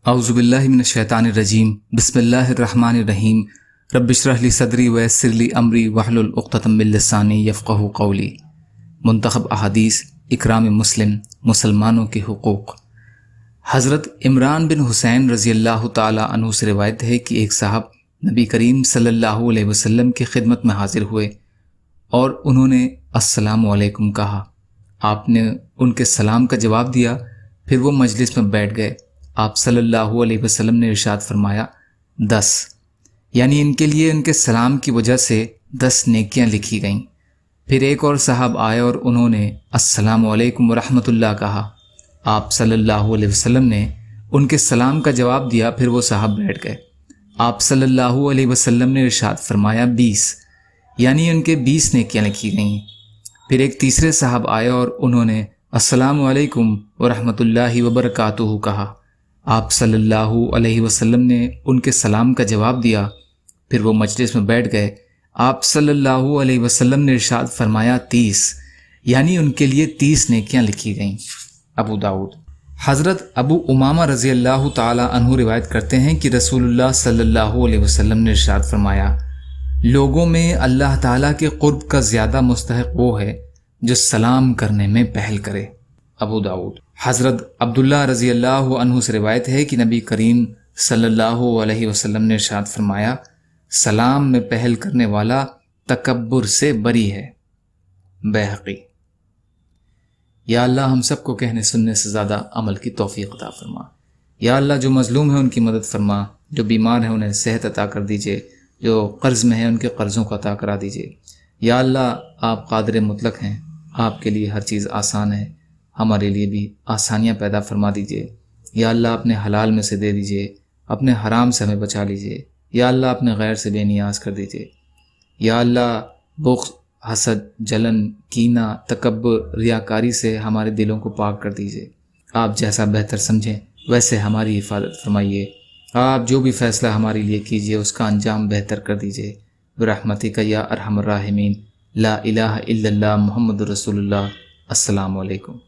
اعوذ باللہ من الشیطان الرجیم بسم اللہ الرحمن الرحیم رب اشرح لی صدری ویسر لی امری واحلل عقدۃ من لسانی یفقہوا قولی۔ منتخب احادیث اکرام مسلم، مسلمانوں کے حقوق۔ حضرت عمران بن حسین رضی اللہ تعالی عنہ سے روایت ہے کہ ایک صاحب نبی کریم صلی اللہ علیہ وسلم کی خدمت میں حاضر ہوئے اور انہوں نے السلام علیکم کہا۔ آپ نے ان کے سلام کا جواب دیا، پھر وہ مجلس میں بیٹھ گئے۔ آپ صلی اللہ علیہ وسلم نے ارشاد فرمایا 10، یعنی ان کے لیے ان کے سلام کی وجہ سے 10 نیکیاں لکھی گئیں۔ پھر ایک اور صاحب آئے اور انہوں نے السلام علیکم ورحمۃ اللہ کہا۔ آپ صلی اللہ علیہ وسلم نے ان کے سلام کا جواب دیا، پھر وہ صاحب بیٹھ گئے۔ آپ صلی اللہ علیہ وسلم نے ارشاد فرمایا 20، یعنی ان کے 20 نیکیاں لکھی گئیں۔ پھر ایک تیسرے صاحب آئے اور انہوں نے السلام علیکم ورحمۃ اللہ وبرکاتہ کہا۔ آپ صلی اللہ علیہ وسلم نے ان کے سلام کا جواب دیا، پھر وہ مجلس میں بیٹھ گئے۔ آپ صلی اللہ علیہ وسلم نے ارشاد فرمایا 30، یعنی ان کے لیے 30 نیکیاں لکھی گئیں۔ ابو داؤد۔ حضرت ابو امامہ رضی اللہ تعالی عنہ روایت کرتے ہیں کہ رسول اللہ صلی اللہ علیہ وسلم نے ارشاد فرمایا، لوگوں میں اللہ تعالیٰ کے قرب کا زیادہ مستحق وہ ہے جو سلام کرنے میں پہل کرے۔ ابو داؤد۔ حضرت عبداللہ رضی اللہ عنہ سے روایت ہے کہ نبی کریم صلی اللہ علیہ وسلم نے ارشاد فرمایا، سلام میں پہل کرنے والا تکبر سے بری ہے۔ بیہقی۔ یا اللہ ہم سب کو کہنے سننے سے زیادہ عمل کی توفیق عطا فرما۔ یا اللہ جو مظلوم ہیں ان کی مدد فرما، جو بیمار ہیں انہیں صحت عطا کر دیجئے، جو قرض میں ہیں ان کے قرضوں کو عطا کرا دیجئے۔ یا اللہ آپ قادر مطلق ہیں، آپ کے لیے ہر چیز آسان ہے، ہمارے لیے بھی آسانیاں پیدا فرما دیجئے۔ یا اللہ اپنے حلال میں سے دے دیجئے، اپنے حرام سے ہمیں بچا لیجئے۔ یا اللہ اپنے غیر سے بے نیاز کر دیجئے۔ یا اللہ بغض، حسد، جلن، کینہ، تکبر، ریاکاری سے ہمارے دلوں کو پاک کر دیجئے۔ آپ جیسا بہتر سمجھیں ویسے ہماری حفاظت فرمائیے۔ آپ جو بھی فیصلہ ہمارے لیے کیجئے اس کا انجام بہتر کر دیجئے۔ برحمتک یا ارحم الراحمین۔ لا الہ الا اللہ محمد رسول اللہ۔ السلام علیکم۔